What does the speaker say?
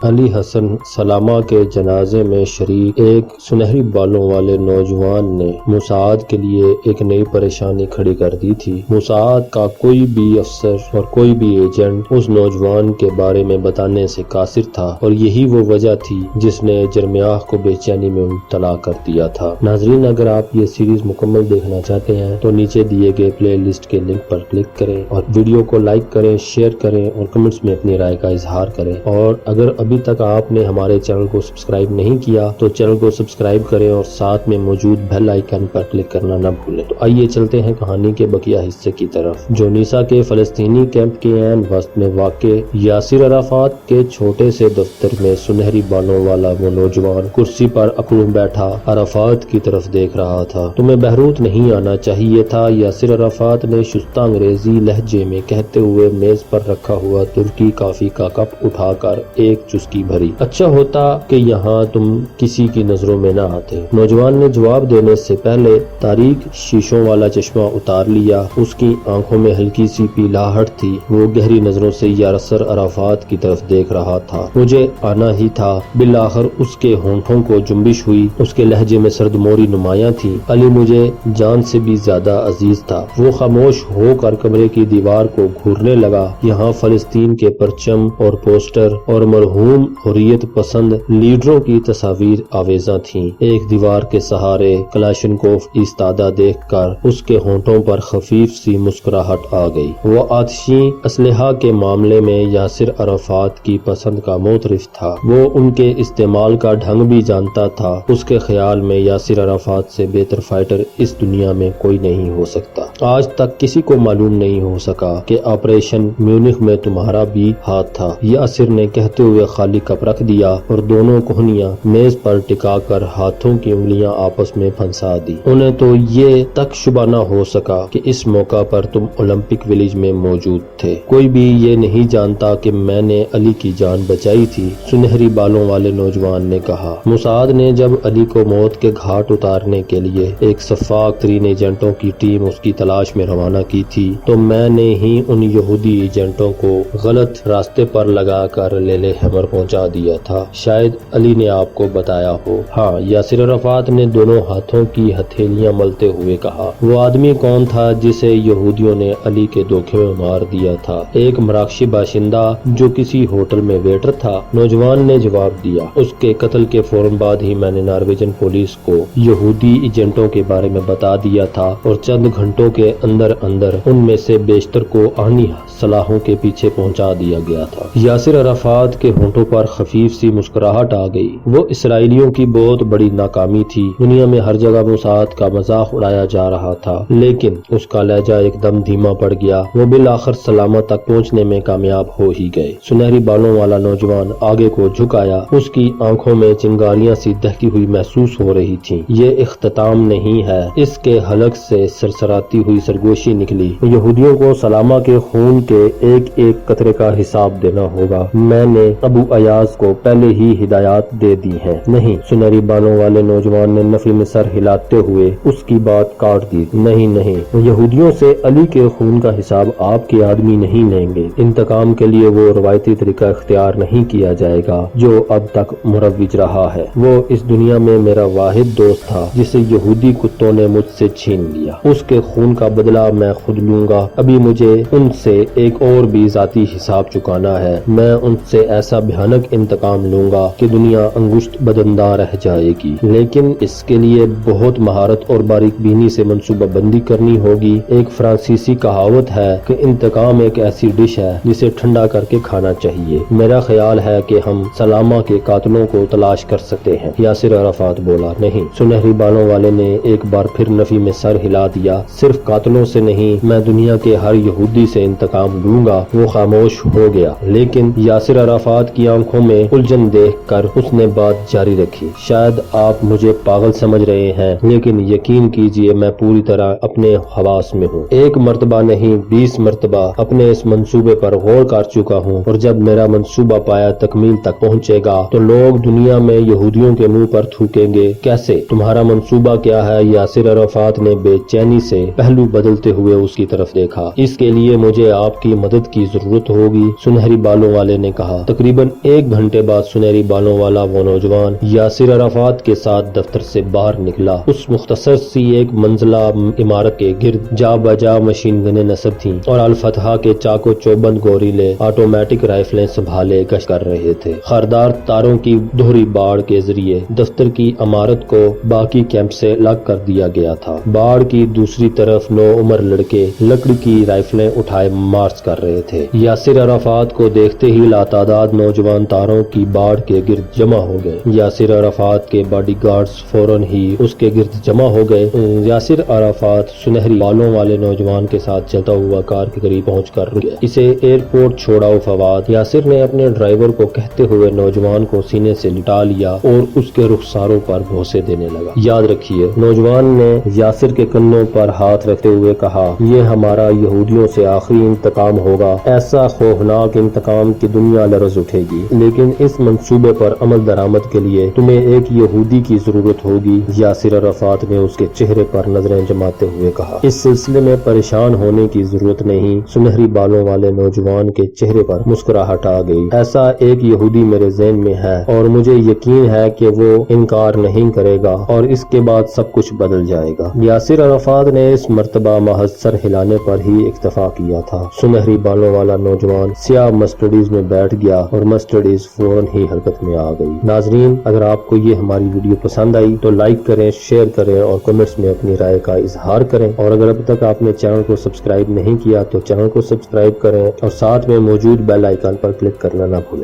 علی حسن سلامہ کے جنازے میں شریک ایک سنہری بالوں والے نوجوان نے موساد کے لیے ایک نئی پریشانی کھڑی کر دی تھی۔ موساد کا کوئی بھی افسر اور کوئی بھی ایجنٹ اس نوجوان کے بارے میں بتانے سے قاصر تھا، اور یہی وہ وجہ تھی جس نے جرمیاہ کو بے چینی میں مبتلا کر دیا تھا۔ ناظرین، اگر آپ یہ سیریز مکمل دیکھنا چاہتے ہیں تو نیچے دیے گئے پلے لسٹ کے لنک پر کلک کریں اور ویڈیو کو لائک کریں، شیئر کریں اور کمنٹس میں اپنی رائے کا اظہار کریں۔ اور اگر ابھی تک آپ نے ہمارے چینل کو سبسکرائب نہیں کیا تو چینل کو سبسکرائب کریں اور ساتھ میں موجود بیل آئیکن پر کلک کرنا نہ بھولیں۔ تو آئیے چلتے ہیں کہانی کے بقیہ حصے کی طرف۔ جونیسا کے فلسطینی کیمپ کے عین وسط میں واقع یاسر عرفات کے چھوٹے سے دفتر میں سنہری بالوں والا وہ نوجوان کرسی پر اکڑوں بیٹھا عرفات کی طرف دیکھ رہا تھا۔ تمہیں بہروت نہیں آنا چاہیے تھا، یاسر عرفات نے شستہ انگریزی لہجے میں کہتے ہوئے میز پر رکھا ہوا ترکی کافی کا کپ اٹھا کر ایک چسکی بھری۔ اچھا ہوتا کہ یہاں تم کسی کی نظروں میں نہ آتے، نوجوان نے جواب دینے سے پہلے تاریک شیشوں والا چشمہ اتار لیا۔ اس کی آنکھوں میں ہلکی سی پیلاہٹ تھی، وہ گہری نظروں سے یاسر عرفات کی طرف دیکھ رہا تھا۔ مجھے آنا ہی تھا، بالآخر اس کے ہونٹوں کو جنبش ہوئی، اس کے لہجے میں سردموری نمایاں تھی۔ علی مجھے جان سے بھی زیادہ عزیز تھا۔ وہ خاموش ہو کر کمرے کی دیوار کو گھورنے لگا۔ یہاں فلسطین کے پرچم اور پوسٹر اور مرحوم حریت پسند لیڈروں کی تصاویر آویزاں تھیں۔ ایک دیوار کے سہارے کلاشنکوف ایستادہ دیکھ کر اس کے ہونٹوں پر خفیف سی مسکراہٹ آ گئی۔ وہ آتشی اسلحہ کے معاملے میں یاسر عرفات کی پسند کا معترف تھا۔ وہ ان کے استعمال کا ڈھنگ بھی جانتا تھا۔ اس کے خیال میں یاسر عرفات سے بہتر فائٹر اس دنیا میں کوئی نہیں ہو سکتا۔ آج تک کسی کو معلوم نہیں ہو سکا کہ آپریشن میونخ میں تمہارا بھی ہاتھ تھا، یاسر نے کہتے ہوئے خالی کپ رکھ دیا اور دونوں کوہنیاں میز پر ٹکا کر ہاتھوں کی انگلیاں آپس میں پھنسا دی۔ انہیں تو یہ تک شبہ نہ ہو سکا کہ اس موقع پر تم اولمپک ولیج میں موجود تھے۔ کوئی بھی یہ نہیں جانتا کہ میں نے علی کی جان بچائی تھی، سنہری بالوں والے نوجوان نے کہا۔ موساد نے جب علی کو موت کے گھاٹ اتارنے کے لیے ایک شفاق ترین ایجنٹوں کی ٹیم اس کی تلاش میں روانہ کی تھی تو میں نے ہی ان یہودی ایجنٹوں کو غلط راستے پر لگا کر لیلے ہیمر پہنچا دیا تھا۔ شاید علی نے آپ کو بتایا ہو۔ ہاں، یاسر عرفات نے دونوں ہاتھوں کی ہتھیلیاں ملتے ہوئے کہا۔ وہ آدمی کون تھا جسے یہودیوں نے علی کے دھوکے میں مار دیا تھا؟ ایک مراکشی باشندہ جو کسی ہوٹل میں ویٹر تھا، نوجوان نے جواب دیا۔ اس کے قتل کے فوراً بعد ہی میں نے نارویجن پولیس کو یہودی ایجنٹوں کے بارے میں بتا دیا تھا اور چند گھنٹوں کے اندر اندر ان میں سے بیشتر کو آہنی سلاحوں کے پیچھے پہنچا دیا گیا تھا۔ یاسر عرفات کے ہونٹوں پر خفیف سی مسکراہٹ آ گئی۔ وہ اسرائیلیوں کی بہت بڑی ناکامی تھی۔ دنیا میں ہر جگہ موساد کا مذاق اڑایا جا رہا تھا، لیکن اس کا لہجہ ایک دم دھیما پڑ گیا۔ وہ بالآخر سلامت تک پہنچنے میں کامیاب ہو ہی گئے۔ سنہری بالوں والا نوجوان آگے کو جھکایا، اس کی آنکھوں میں چنگاریاں سی دہتی ہوئی محسوس ہو رہی تھیں۔ یہ اختتام نہیں ہے، اس کے حلق سے سرسراتی ہوئی سرگوشی نکلی۔ یہودیوں کو سلامہ کے خون کے ایک ایک قطرے کا حساب دینا ہوگا۔ میں نے ابو ایاز کو پہلے ہی ہدایات دے دی ہیں۔ نہیں، سنہری بالوں والے نوجوان نے نفی میں سر ہلاتے ہوئے اس کی بات کاٹ دی۔ نہیں، یہودیوں سے علی کے خون کا حساب آپ کے آدمی نہیں لیں گے۔ انتقام کے لیے وہ روایتی طریقہ اختیار نہیں کیا جائے گا جو اب تک مروج رہا ہے۔ وہ اس دنیا میں میرا واحد دوست تھا جسے یہودی کتوں نے مجھ سے چھین لیا۔ اس کے خون کا بدلہ میں خود لوں گا۔ ابھی مجھے ان سے ایک اور بھی ذاتی حساب چکانا ہے۔ میں ان سے ایسا بھیانک انتقام لوں گا کہ دنیا انگشت بدندہ رہ جائے گی، لیکن اس کے لیے بہت مہارت اور باریک بینی سے منصوبہ بندی کرنی ہوگی۔ ایک فرانسیسی کہاوت ہے کہ انتقام ایک ایسی ڈش ہے جسے ٹھنڈا کر کے کھانا چاہیے۔ میرا خیال ہے کہ ہم سلامہ کے قاتلوں کو تلاش کر سکتے ہیں۔ یاسر عرفات بولا۔ نہیں، سنہری بالوں والے نے ایک بار پھر نفی میں سر ہلا دیا۔ صرف قاتلوں سے نہیں، میں دنیا کے ہر یہودی سے انتقام لوں گا۔ وہ خاموش ہو گیا، لیکن یاسر عرفات کی آنکھوں میں الجھن دیکھ کر اس نے بات جاری رکھی۔ شاید آپ مجھے پاگل سمجھ رہے ہیں، لیکن یقین کیجئے میں پوری طرح اپنے حواس میں ہوں۔ ایک مرتبہ نہیں، 20 مرتبہ اپنے اس منصوبے پر غور کر چکا ہوں، اور جب میرا منصوبہ پایا تکمیل تک پہنچے گا تو لوگ دنیا میں یہودیوں کے منہ پر تھوکیں گے۔ کیسے؟ تمہارا منصوبہ کیا ہے؟ یاسر عرفات نے بے چینی سے پہلو بدلتے ہوئے اس کی طرف دیکھا۔ اس کے لیے مجھے آپ کی مدد کی ضرورت ہوگی، سنہری بالوں والے نے کہا۔ تقریباً 1 گھنٹے بعد سنہری بالوں والا وہ نوجوان یاسر عرفات کے ساتھ دفتر سے باہر نکلا۔ اس مختصر سی ایک منزلہ عمارت کے گرد جا بجا مشین گنیں نصب تھیں اور الفتح کے چاقو چوبند گوریلے آٹومیٹک رائفلیں سنبھالے گشت کر رہے تھے۔ خاردار تاروں کی دوہری باڑ کے ذریعے دفتر کی عمارت کو باقی کیمپ سے الگ کر دیا گیا تھا۔ باڑ کی دوسری طرف 9 عمر لڑکے لکڑی کی رائفلیں اٹھائے مارچ کر رہے تھے۔ یاسر عرفات کو دیکھتے ہی لاتعداد نوجوان تاروں کی باڑ کے گرد جمع ہو گئے۔ یاسر عرفات کے باڈی گارڈز فوراً ہی اس کے گرد جمع ہو گئے۔ یاسر عرفات سنہری بالوں والے نوجوان کے ساتھ چلتا ہوا کار کے قریب پہنچ کر رک گیا۔ اسے ایئرپورٹ چھوڑاؤ فواد، یاسر نے اپنے ڈرائیور کو کہتے ہوئے نوجوان کو سینے سے لٹا لیا اور اس کے رخساروں پر بوسے دینے لگا۔ یاد رکھیے، نوجوان نے یاسر کے کنوں پر ہاتھ رکھتے ہوئے کہا، یہ ہمارا یہودیوں سے آخری انتقام ہوگا۔ ایسا خوفناک انتقام کی دنیا لرز اٹھے گی، لیکن اس منصوبے پر عمل درآمد کے لیے تمہیں ایک یہودی کی ضرورت ہوگی۔ یاسر عرفات نے اس کے چہرے پر نظریں جماتے ہوئے کہا۔ اس سلسلے میں پریشان ہونے کی ضرورت نہیں۔ سنہری بالوں والے نوجوان کے چہرے پر مسکراہٹ آ گئی۔ ایسا ایک یہودی میرے ذہن میں ہے اور مجھے یقین ہے کہ وہ انکار نہیں کرے گا اور اس کے بعد سب کچھ بدل جائے گا۔ یاسر عرفات نے اس مرتبہ محض سر ہلانے پر ہی اکتفا کیا تھا۔ سنہری بالوں والا نوجوان سیاہ مرسڈیز میں بیٹھ گیا اور مرسڈیز فوراً ہی حرکت میں آ گئی۔ ناظرین، اگر آپ کو یہ ہماری ویڈیو پسند آئی تو لائک کریں، شیئر کریں اور کمنٹس میں اپنی رائے کا اظہار کریں، اور اگر اب تک آپ نے چینل کو سبسکرائب نہیں کیا تو چینل کو سبسکرائب کریں اور ساتھ میں موجود بیل آئیکن پر کلک کرنا نہ بھولیں۔